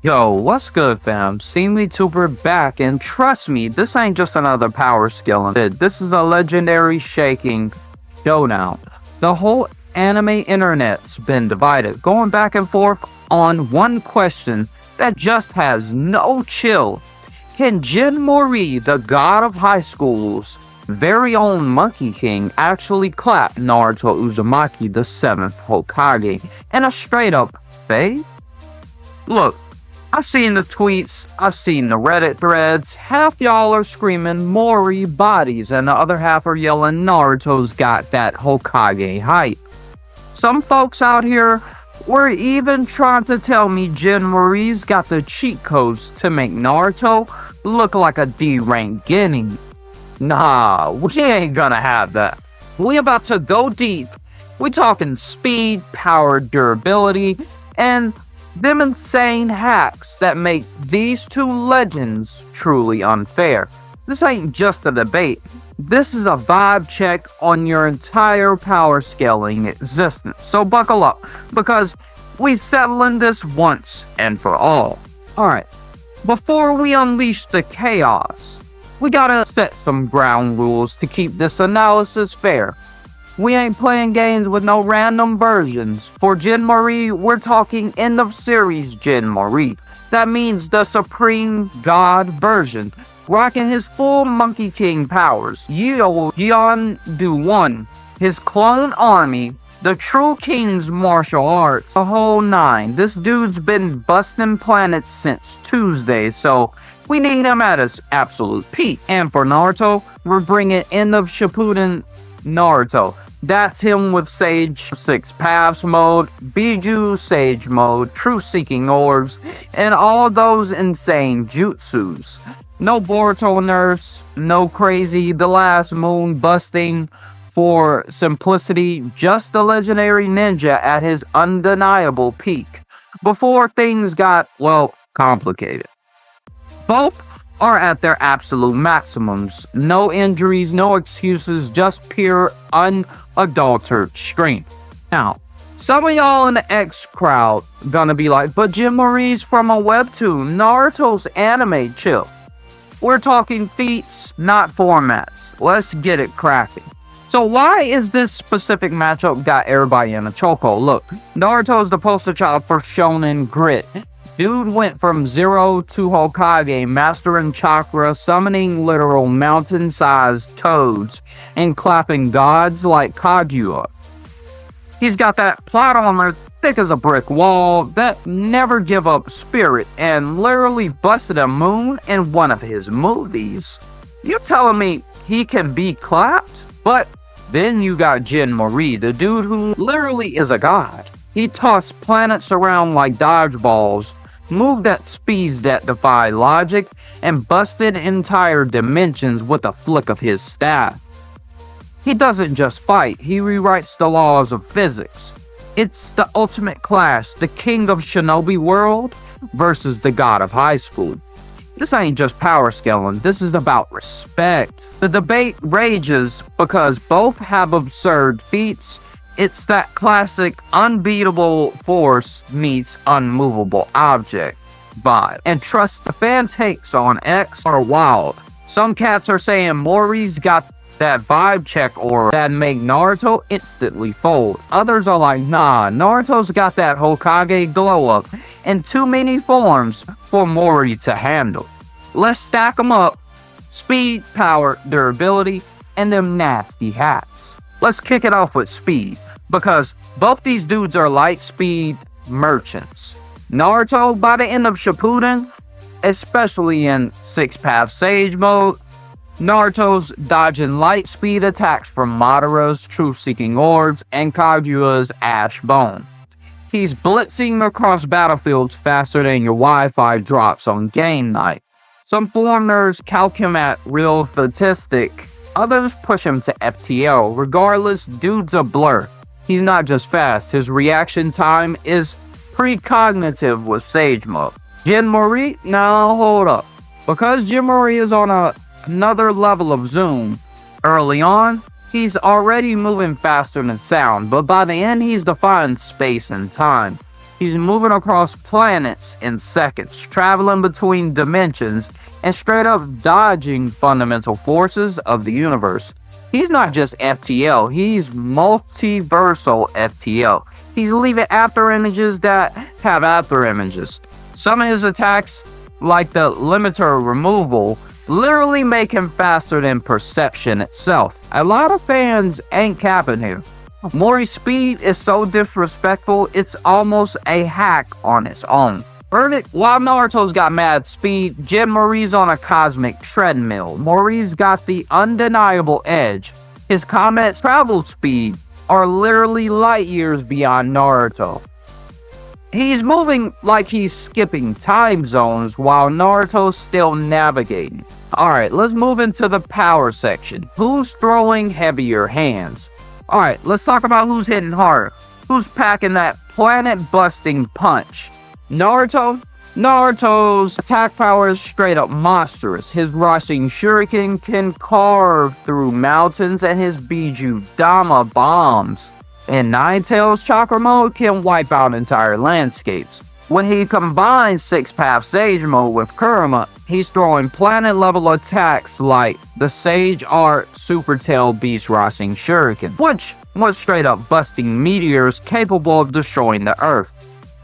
Yo, what's good, fam? Seemly Tuber back, and trust me, this ain't just another power skill. This is a legendary shaking showdown. The whole anime internet's been divided, going back and forth on one question that just has no chill. Can Jin Mori, the god of high school's very own Monkey King, actually clap Naruto Uzumaki, the 7th Hokage, in a straight up fade? Look, I've seen the tweets, I've seen the Reddit threads. Half y'all are screaming Mori bodies, and the other half are yelling Naruto's got that Hokage hype. Some folks out here were even trying to tell me Jin Mori's got the cheat codes to make Naruto look like a D-rank guinea. Nah, we ain't gonna have that. We about to go deep. We talking speed, power, durability, and them insane hacks that make these two legends truly unfair. This ain't just a debate. This is a vibe check on your entire power scaling existence. So buckle up, because we settling this once and for all. Alright, before we unleash the chaos, we gotta set some ground rules to keep this analysis fair. We ain't playing games with no random versions. For Jin Mori, we're talking end of series Jin Mori. That means the Supreme God version, rocking his full Monkey King powers. Yeon One, his clone army, the true King's martial arts, the whole nine. This dude's been busting planets since Tuesday, so we need him at his absolute peak. And for Naruto, we're bringing end of Shippuden Naruto. That's him with Sage 6 Paths mode, Biju Sage mode, Truth Seeking Orbs, and all those insane jutsus. No Boruto nerfs, no crazy The Last Moon busting for simplicity, just the legendary ninja at his undeniable peak, before things got, well, complicated. Both are at their absolute maximums. No injuries, no excuses, just pure unadulterated strength. Now, some of y'all in the X crowd gonna be like, but Jin Mori's from a webtoon, Naruto's anime. Chill. We're talking feats, not formats. Let's get it cracking. So why is this specific matchup got everybody in a chokehold? Look, Naruto's the poster child for shonen grit. Dude went from zero to Hokage, mastering chakra, summoning literal mountain-sized toads, and clapping gods like Kaguya. He's got that plot armor thick as a brick wall, that never give up spirit, and literally busted a moon in one of his movies. You telling me he can be clapped? But then you got Jin Mori, the dude who literally is a god. He tossed planets around like dodgeballs, moved at speeds that defy logic, and busted entire dimensions with a flick of his staff. He doesn't just fight, he rewrites the laws of physics. It's the ultimate clash, the king of shinobi world versus the god of high school. This ain't just power scaling, this is about respect. The debate rages because both have absurd feats. It's that classic unbeatable force meets unmovable object vibe. And trust, the fan takes on X are wild. Some cats are saying Mori's got that vibe check aura that make Naruto instantly fold. Others are like, nah, Naruto's got that Hokage glow up in too many forms for Mori to handle. Let's stack them up. Speed, power, durability, and them nasty hats. Let's kick it off with speed, because both these dudes are light speed merchants. Naruto, by the end of Shippuden, especially in 6 Path Sage mode, Naruto's dodging light speed attacks from Madara's Truth Seeking Orbs and Kaguya's Ash Bone. He's blitzing across battlefields faster than your Wi-Fi drops on game night. Some foreigners calc him at real statistic, others push him to FTL. Regardless, dude's a blur. He's not just fast, his reaction time is precognitive with Sage mode. Jin Mori? Now hold up. Because Jin Mori is on another level of zoom, early on, he's already moving faster than sound, but by the end he's defying space and time. He's moving across planets in seconds, traveling between dimensions, and straight up dodging fundamental forces of the universe. He's not just FTL, he's multiversal FTL. He's leaving after images that have after images. Some of his attacks, like the limiter removal, literally make him faster than perception itself. A lot of fans ain't capping here. Mori's speed is so disrespectful, it's almost a hack on its own. Verdict: while Naruto's got mad speed, Jin Mori's on a cosmic treadmill. Mori's got the undeniable edge. His comet travel speed are literally light years beyond Naruto. He's moving like he's skipping time zones while Naruto's still navigating. Alright, let's move into the power section. Who's throwing heavier hands? Alright, let's talk about who's hitting harder. Who's packing that planet-busting punch? Naruto's attack power is straight up monstrous. His rushing shuriken can carve through mountains, and his Biju Dama bombs in Nine-Tails chakra mode can wipe out entire landscapes. When he combines Six Path Sage mode with Kurama, he's throwing planet-level attacks like the Sage Art Super Tail Beast Rushing Shuriken, which was straight up busting meteors capable of destroying the Earth.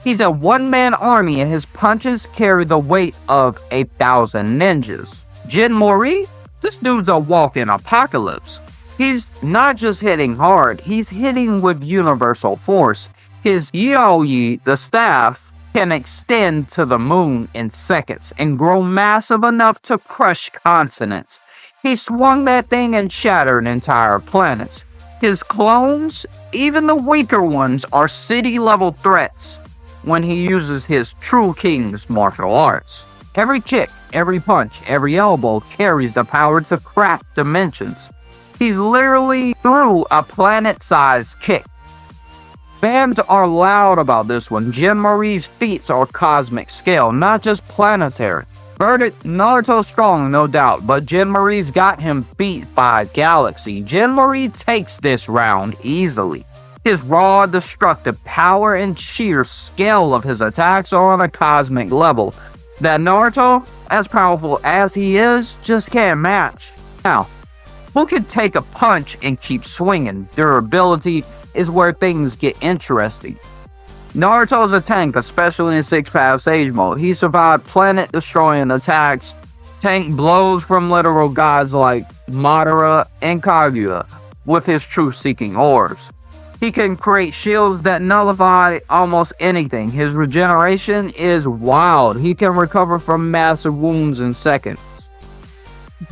He's a one-man army, and his punches carry the weight of 1,000 ninjas. Jin Mori? This dude's a walking apocalypse. He's not just hitting hard, he's hitting with universal force. His Yaoi, the staff, can extend to the moon in seconds and grow massive enough to crush continents. He swung that thing and shattered entire planets. His clones, even the weaker ones, are city-level threats when he uses his True King's martial arts. Every kick, every punch, every elbow carries the power to crack dimensions. He's literally threw a planet-sized kick. Fans are loud about this one. Jin Mori's feats are cosmic scale, not just planetary. Verdict: Naruto's strong, no doubt, but Jin Mori's got him beat by a galaxy. Jin Mori takes this round easily. His raw, destructive power and sheer scale of his attacks are on a cosmic level that Naruto, as powerful as he is, just can't match. Now, who can take a punch and keep swinging? Durability is where things get interesting. Naruto's a tank, especially in Six Path Sage mode. He survived planet-destroying attacks, tank blows from literal gods like Madara and Kaguya with his truth-seeking orbs. He can create shields that nullify almost anything. His regeneration is wild. He can recover from massive wounds in seconds.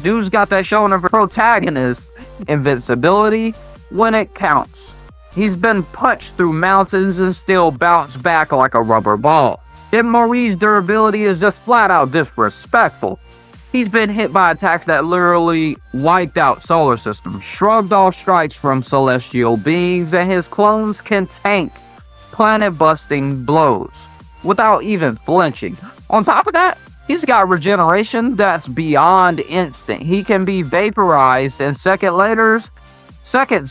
Dude's got that shonen protagonist invincibility when it counts. He's been punched through mountains and still bounced back like a rubber ball. Jin Mori's durability is just flat out disrespectful. He's been hit by attacks that literally wiped out solar systems, shrugged off strikes from celestial beings, and his clones can tank planet-busting blows without even flinching. On top of that, he's got regeneration that's beyond instant. He can be vaporized, and seconds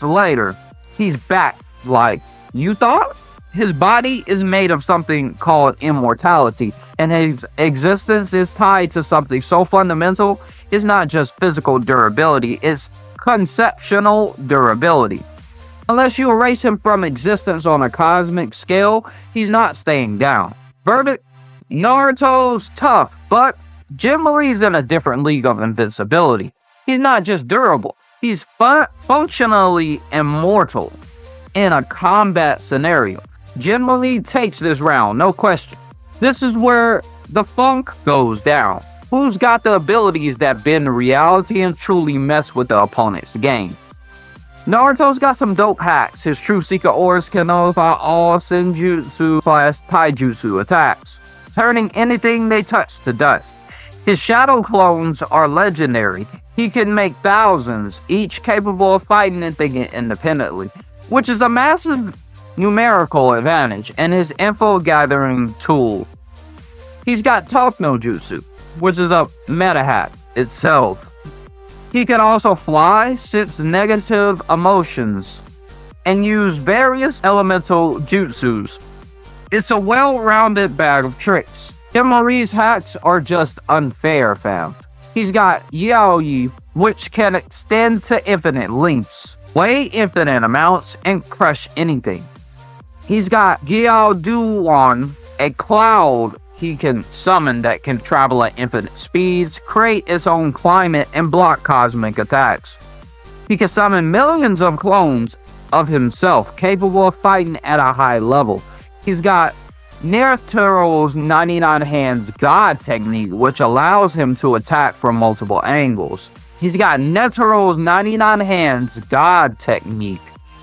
later, he's back. Like, you thought? His body is made of something called immortality, and his existence is tied to something so fundamental. It's not just physical durability, it's conceptual durability. Unless you erase him from existence on a cosmic scale, he's not staying down. Verdict: Naruto's tough, but Jin Mori's in a different league of invincibility. He's not just durable, he's functionally immortal. In a combat scenario, Jin Mori takes this round, no question. This is where the funk goes down. Who's got the abilities that bend reality and truly mess with the opponent's game? Naruto's got some dope hacks. His True Seeker Orbs can nullify all Senjutsu/Taijutsu attacks, turning anything they touch to dust. His shadow clones are legendary. He can make thousands, each capable of fighting and thinking independently, which is a massive numerical advantage, and his info gathering tool. He's got Talk no Jutsu, which is a meta hack itself. He can also fly, sense negative emotions, and use various elemental jutsus. It's a well-rounded bag of tricks. Jin Mori's hacks are just unfair, fam. He's got Yaoi, which can extend to infinite lengths, weigh infinite amounts, and crush anything. He's got Gyaoduan, a cloud he can summon that can travel at infinite speeds, create its own climate, and block cosmic attacks. He can summon millions of clones of himself, capable of fighting at a high level. He's got Naruto's 99 Hands God technique, which allows him to attack from multiple angles. He's got Netero's 99 Hands God technique,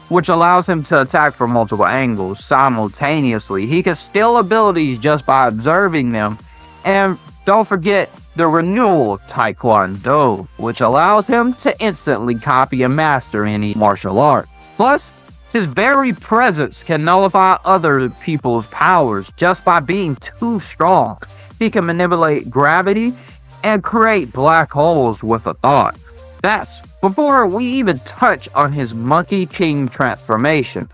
which allows him to attack from multiple angles simultaneously. He can steal abilities just by observing them. And don't forget the Renewal Taekwondo, which allows him to instantly copy and master any martial art. Plus, his very presence can nullify other people's powers just by being too strong. He can manipulate gravity and create black holes with a thought. That's before we even touch on his Monkey King transformation,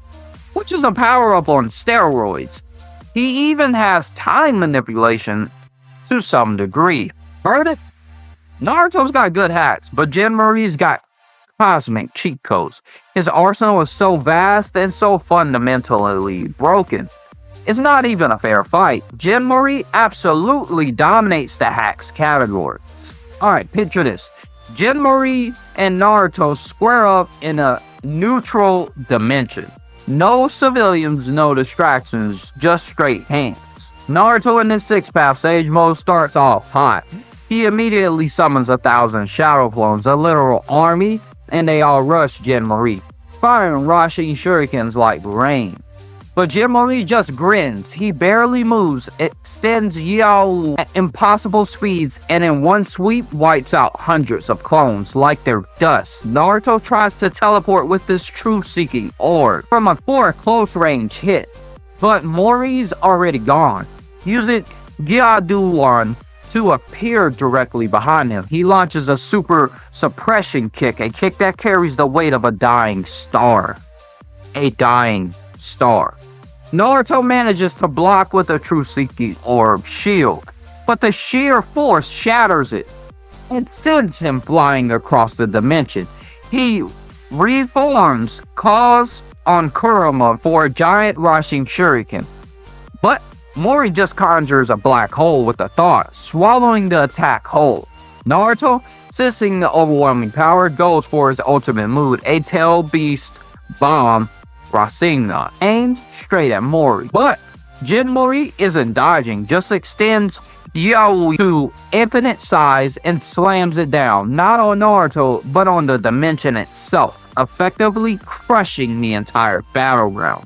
which is a power-up on steroids. He even has time manipulation to some degree. Heard it? Naruto's got good hacks, but Jin Mori's got cosmic cheat codes. His arsenal is so vast and so fundamentally broken. It's not even a fair fight. Jin Mori absolutely dominates the hacks category. Alright, picture this. Jin Mori and Naruto square up in a neutral dimension. No civilians, no distractions, just straight hands. Naruto in his 6-path Sage mode starts off hot. He immediately summons 1,000 shadow clones, a literal army, and they all rush Jin Mori, firing Rashi shurikens like rain. But Jin Mori just grins. He barely moves, extends Yao at impossible speeds, and in one sweep wipes out hundreds of clones like they're dust. Naruto tries to teleport with this truth-seeking orb for a close-range hit, but Mori's already gone. Using Gyaoduan to appear directly behind him, he launches a super suppression kick, a kick that carries the weight of a dying star. A dying star. Naruto manages to block with a truth-seeking orb shield, but the sheer force shatters it and sends him flying across the dimension. He reforms, calls on Kurama for a giant rushing shuriken, but Mori just conjures a black hole with a thought, swallowing the attack whole. Naruto, sensing the overwhelming power, goes for his ultimate move, a tail beast bomb Rasengan, aimed straight at Mori. But Jin Mori isn't dodging, just extends Yao to infinite size and slams it down, not on Naruto, but on the dimension itself, effectively crushing the entire battleground.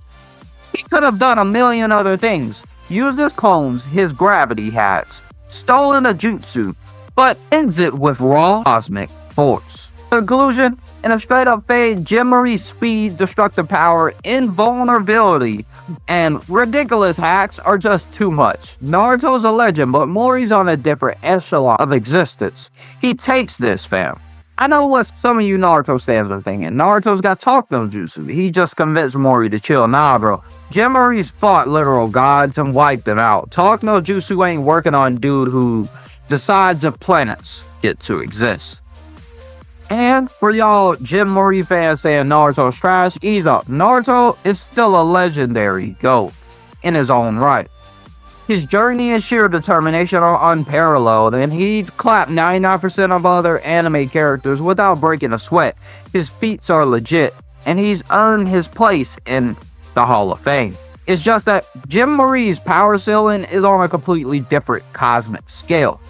He could have done a million other things, used his clones, his gravity hacks, stolen a jutsu, but ends it with raw cosmic force. Conclusion, in a straight-up fade, Jin Mori's speed, destructive power, invulnerability, and ridiculous hacks are just too much. Naruto's a legend, but Mori's on a different echelon of existence. He takes this, fam. I know what some of you Naruto stands are thinking. Naruto's got talk no jutsu. He just convinced Mori to chill. Nah, bro. Jin Mori's fought literal gods and wiped them out. Talk no jutsu ain't working on dude who decides if planets get to exist. And for y'all Jin Mori fans saying Naruto's trash, ease up. Naruto is still a legendary GOAT in his own right. His journey and sheer determination are unparalleled, and he'd clapped 99% of other anime characters without breaking a sweat. His feats are legit, and he's earned his place in the Hall of Fame. It's just that Jin Mori's power ceiling is on a completely different cosmic scale.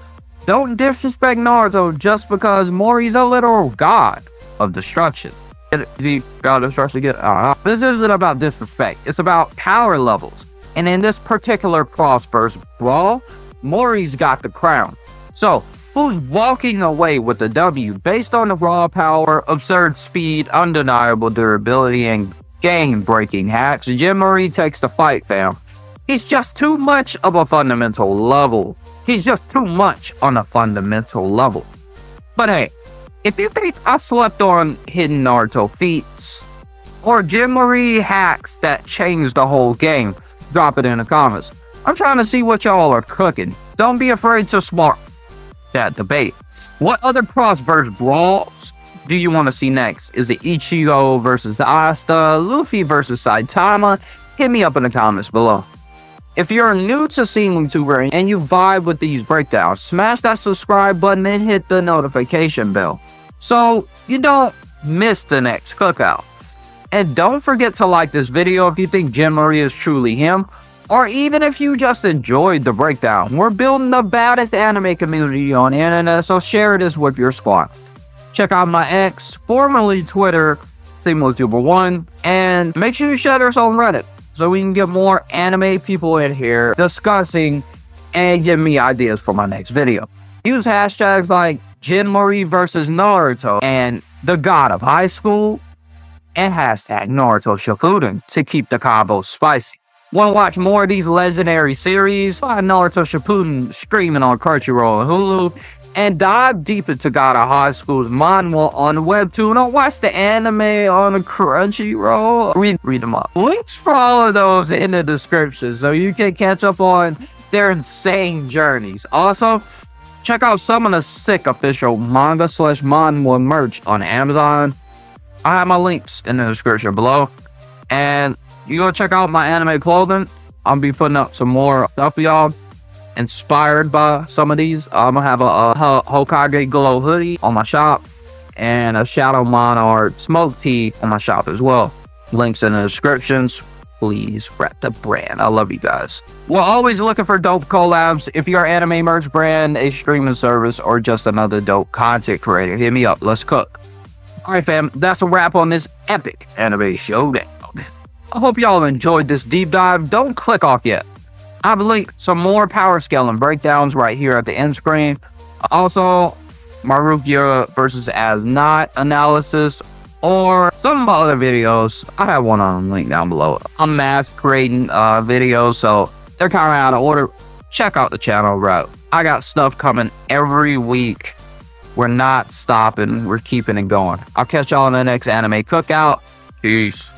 Don't disrespect Naruto just because Mori's a literal god of destruction. Is he god of destruction again? This isn't about disrespect, it's about power levels. And in this particular cross versus brawl, Mori's got the crown. So, who's walking away with the W based on the raw power, absurd speed, undeniable durability, and game-breaking hacks? Jin Mori takes the fight, fam. He's just too much of a fundamental level. He's just too much on a fundamental level. But hey, if you think I slept on hidden Naruto feats, or Jin Mori hacks that changed the whole game, Drop it in the comments. I'm trying to see what y'all are cooking. Don't be afraid to spark that debate. What other cross-verse brawls do you want to see next? Is it Ichigo versus Asta, Luffy versus Saitama? Hit me up in the comments below. If you're new to seeing YouTuber and you vibe with these breakdowns, smash that subscribe button and hit the notification bell so you don't miss the next cookout. And don't forget to like this video if you think Jin Mori is truly him, or even if you just enjoyed the breakdown. We're building the baddest anime community on the internet, so share this with your squad. Check out my X, formerly Twitter, SeamlessTuber1, and make sure you share us on Reddit so we can get more anime people in here discussing and give me ideas for my next video. Use hashtags like Jin Mori versus Naruto and the God of High School, and hashtag Naruto Shippuden to keep the combo spicy. Want to watch more of these legendary series? Find Naruto Shippuden streaming on Crunchyroll and Hulu, and dive deep into God of High School's manhwa on Webtoon, or watch the anime on Crunchyroll. Read them up. Links for all of those in the description so you can catch up on their insane journeys. Also, check out some of the sick official manga/manhwa merch on Amazon. I have my links in the description below. And you go check out my anime clothing. I'll be putting up some more stuff for y'all inspired by some of these. I'm gonna have a Hokage Glow hoodie on my shop and a Shadow Monarch smoke tee on my shop as well. Links in the descriptions. Please rep the brand. I love you guys. We're always looking for dope collabs. If you're an anime merch brand, a streaming service, or just another dope content creator, hit me up. Let's cook. Alright fam, that's a wrap on this epic anime showdown. I hope y'all enjoyed this deep dive. Don't click off yet. I've linked some more power scaling breakdowns right here at the end screen. Also, Marukia versus As Not analysis, or some of my other videos. I have one on the link down below. I'm mass creating videos, so they're kind of out of order. Check out the channel, bro. I got stuff coming every week. We're not stopping. We're keeping it going. I'll catch y'all in the next anime cookout. Peace.